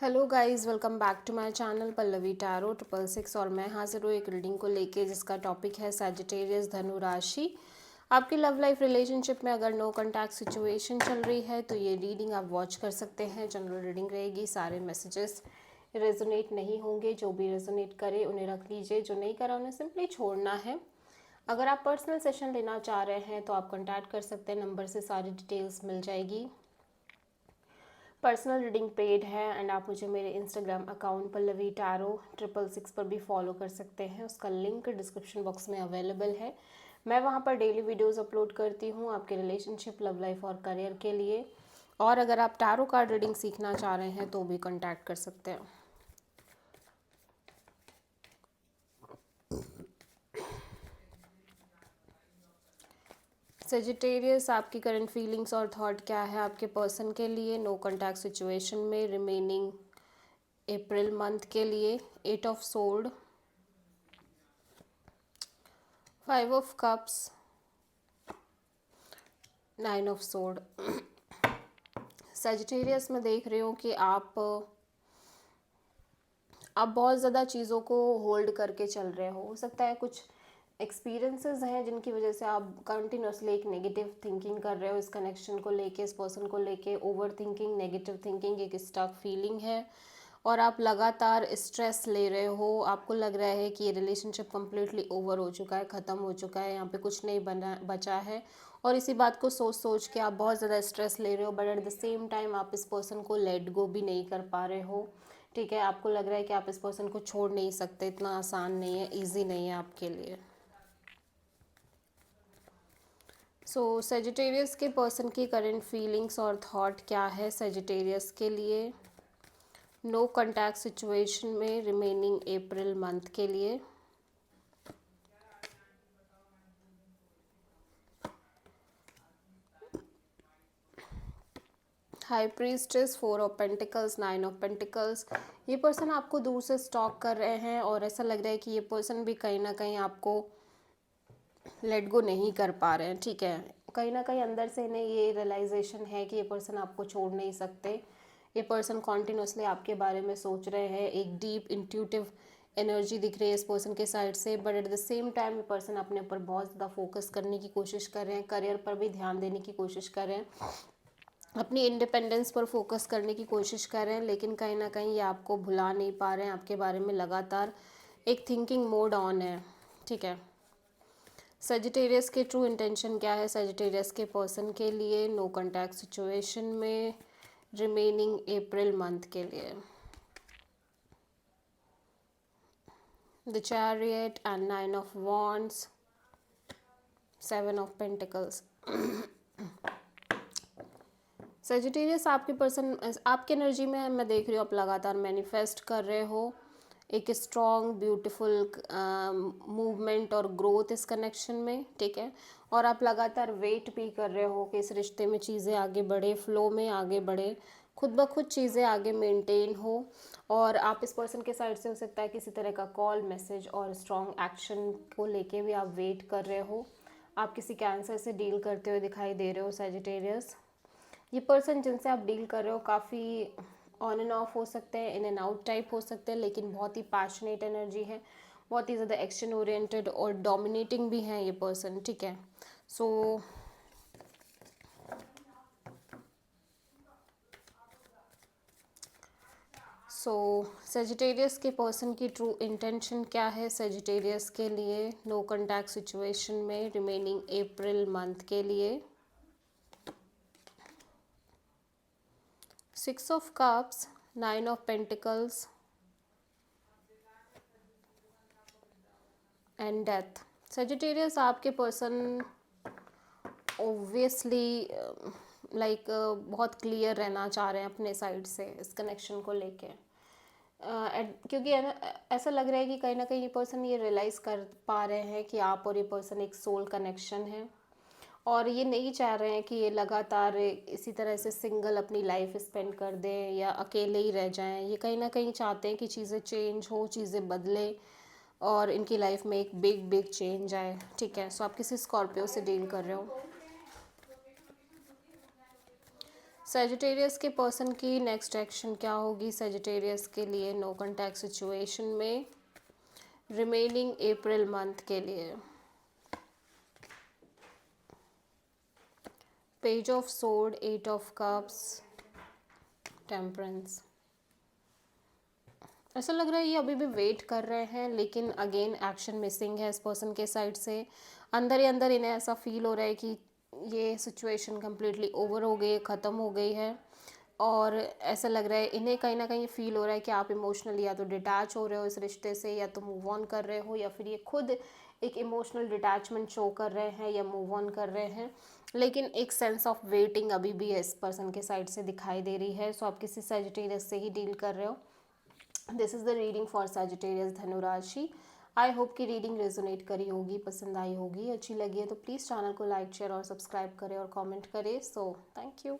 Hello guys, welcome back to my channel Pallavi tarot 666। और मैं हाजिर हूँ एक रीडिंग को लेके जिसका टॉपिक है सैजिटेरियस धनु राशि। आपकी लव लाइफ रिलेशनशिप में अगर नो कॉन्टैक्ट सिचुएशन चल रही है तो ये रीडिंग आप वॉच कर सकते हैं। जनरल रीडिंग रहेगी, सारे मैसेजेस रेजोनेट नहीं होंगे। जो भी रेजोनेट करे उन्हें रख लीजिए, जो नहीं करा उन्हें सिंपली छोड़ना है। अगर आप पर्सनल सेशन लेना चाह रहे हैं तो आप कॉन्टैक्ट कर सकते हैं, नंबर से सारी डिटेल्स मिल जाएगी। पर्सनल रीडिंग पेड है एंड आप मुझे मेरे इंस्टाग्राम अकाउंट पल्लवी टैरो 666 पर भी फॉलो कर सकते हैं। उसका लिंक डिस्क्रिप्शन बॉक्स में अवेलेबल है। मैं वहाँ पर डेली वीडियोस अपलोड करती हूँ आपके रिलेशनशिप, लव लाइफ और करियर के लिए। और अगर आप टैरो कार्ड रीडिंग सीखना चाह रहे हैं तो भी कॉन्टैक्ट कर सकते हैं। सेजिटेरियस, आपकी करंट फीलिंग्स और थॉट क्या है आपके पर्सन के लिए नो कॉन्टैक्ट सिचुएशन में रिमेनिंग अप्रैल मंथ के लिए। 8 of sword, 5 of cups, 9 of sword. Sagittarius में देख रही हूँ कि आप बहुत ज़्यादा चीज़ों को होल्ड करके चल रहे हो सकता है कुछ एक्सपीरियंसेस हैं जिनकी वजह से आप कंटिन्यूसली एक नेगेटिव थिंकिंग कर रहे हो इस कनेक्शन को लेके, इस पर्सन को लेके। ओवर थिंकिंग, नेगेटिव थिंकिंग, एक स्टक फीलिंग है और आप लगातार स्ट्रेस ले रहे हो। आपको लग रहा है कि ये रिलेशनशिप कम्प्लीटली ओवर हो चुका है, ख़त्म हो चुका है, यहाँ पे कुछ नहीं बचा है। और इसी बात को सोच सोच के आप बहुत ज़्यादा स्ट्रेस ले रहे हो, but at the same time आप इस पर्सन को लेट गो भी नहीं कर पा रहे हो। ठीक है, आपको लग रहा है कि आप इस पर्सन को छोड़ नहीं सकते, इतना आसान नहीं है, ईजी नहीं है आपके लिए। सो सेजिटेरियस के पर्सन की करंट फीलिंग्स और थॉट क्या है सेजिटेरियस के लिए नो कॉन्टैक्ट सिचुएशन में रिमेनिंग अप्रैल मंथ के लिए। High priestess, 4 of pentacles, 9 of pentacles. ये पर्सन आपको दूर से स्टॉक कर रहे हैं और ऐसा लग रहा है कि ये पर्सन भी कहीं ना कहीं आपको लेट गो नहीं कर पा रहे हैं। ठीक है, कहीं ना कहीं अंदर से इन्हें ये रियलाइजेशन है कि ये पर्सन आपको छोड़ नहीं सकते। ये पर्सन कॉन्टिन्यूसली आपके बारे में सोच रहे हैं, एक डीप इंट्यूटिव एनर्जी दिख रही है इस पर्सन के साइड से। But at the same time ये पर्सन अपने ऊपर बहुत ज़्यादा फोकस करने की कोशिश कर रहे हैं, करियर पर भी ध्यान देने की कोशिश कर रहे हैं, अपनी इंडिपेंडेंस पर फोकस करने की कोशिश कर रहे हैं। लेकिन कहीं ना कहीं ये आपको भुला नहीं पा रहे हैं, आपके बारे में लगातार एक थिंकिंग मोड ऑन है। ठीक है, सेजिटेरियस के ट्रू इंटेंशन क्या है सेजिटेरियस के पर्सन के लिए नो कॉन्टैक्ट सिचुएशन में रिमेनिंग अप्रैल मंथ के लिए। The chariot and 9 of wands, 7 of pentacles. Sagittarius, आपके पर्सन आपके एनर्जी में मैं देख रही हूँ आप लगातार मैनिफेस्ट कर रहे हो एक स्ट्रॉन्ग ब्यूटीफुल मूवमेंट और ग्रोथ इस कनेक्शन में। ठीक है, और आप लगातार वेट भी कर रहे हो कि इस रिश्ते में चीज़ें आगे बढ़े, फ्लो में आगे बढ़े, खुद ब खुद चीज़ें आगे मेंटेन हो। और आप इस पर्सन के साइड से हो सकता है किसी तरह का कॉल, मैसेज और स्ट्रॉन्ग एक्शन को लेके भी आप वेट कर रहे हो। आप किसी कैंसर से डील करते हुए दिखाई दे रहे हो सेजिटेरियस। ये पर्सन जिनसे आप डील कर रहे हो काफ़ी ऑन एंड ऑफ हो सकते हैं, इन एंड आउट टाइप हो सकते हैं, लेकिन बहुत ही पैशनेट एनर्जी है, बहुत ही ज़्यादा एक्शन ओरिएंटेड और डोमिनेटिंग भी है ये पर्सन। ठीक है, सो सेजिटेरियस के पर्सन की ट्रू इंटेंशन क्या है सेजिटेरियस के लिए नो कॉन्टैक्ट सिचुएशन में रिमेनिंग अप्रैल मंथ के लिए। 6 of cups, 9 of pentacles and death. Sagittarius, आपके पर्सन ओब्वियसली बहुत क्लियर रहना चाह रहे हैं अपने साइड से इस कनेक्शन को लेके। क्योंकि है ना, ऐसा लग रहा है कि कहीं ना कहीं ये पर्सन ये रियलाइज़ कर पा रहे हैं कि आप और ये पर्सन एक सोल कनेक्शन है और ये नहीं चाह रहे हैं कि ये लगातार इसी तरह से सिंगल अपनी लाइफ स्पेंड कर दें या अकेले ही रह जाएं। ये कहीं ना कहीं चाहते हैं कि चीज़ें चेंज हो, चीज़ें बदले और इनकी लाइफ में एक बिग बिग चेंज आए। ठीक है, सो आप किसी स्कॉर्पियो से डील कर रहे हो। सेजिटेरियस के पर्सन की नेक्स्ट एक्शन क्या होगी सेजिटेरियस के लिए नो कॉन्टैक्ट सिचुएशन में रिमेनिंग अप्रैल मंथ के लिए? Page of sword, 8 of cups, temperance. ऐसा लग रहा है ये अभी भी वेट कर रहे हैं, लेकिन अगेन एक्शन मिसिंग है इस पर्सन के साइड से। अंदर ही अंदर इन्हें ऐसा फील हो रहा है कि ये सिचुएशन कम्प्लीटली ओवर हो गई है, ख़त्म हो गई है। और ऐसा लग रहा है इन्हें कहीं ना कहीं फील हो रहा है कि आप इमोशनली या तो डिटैच हो रहे हो इस रिश्ते से, या तो मूव ऑन कर रहे हो, या फिर ये खुद एक इमोशनल डिटैचमेंट शो कर रहे हैं या मूव ऑन कर रहे हैं। लेकिन एक सेंस ऑफ वेटिंग अभी भी इस पर्सन के साइड से दिखाई दे रही है। सो आप किसी सेजिटेरियस से ही डील कर रहे हो। This is the reading for Sagittarius धनु राशि। आई होप कि रीडिंग रेजोनेट करी होगी, पसंद आई होगी। अच्छी लगी है तो प्लीज़ चैनल को लाइक शेयर और सब्सक्राइब करें और कमेंट करें। So thank you.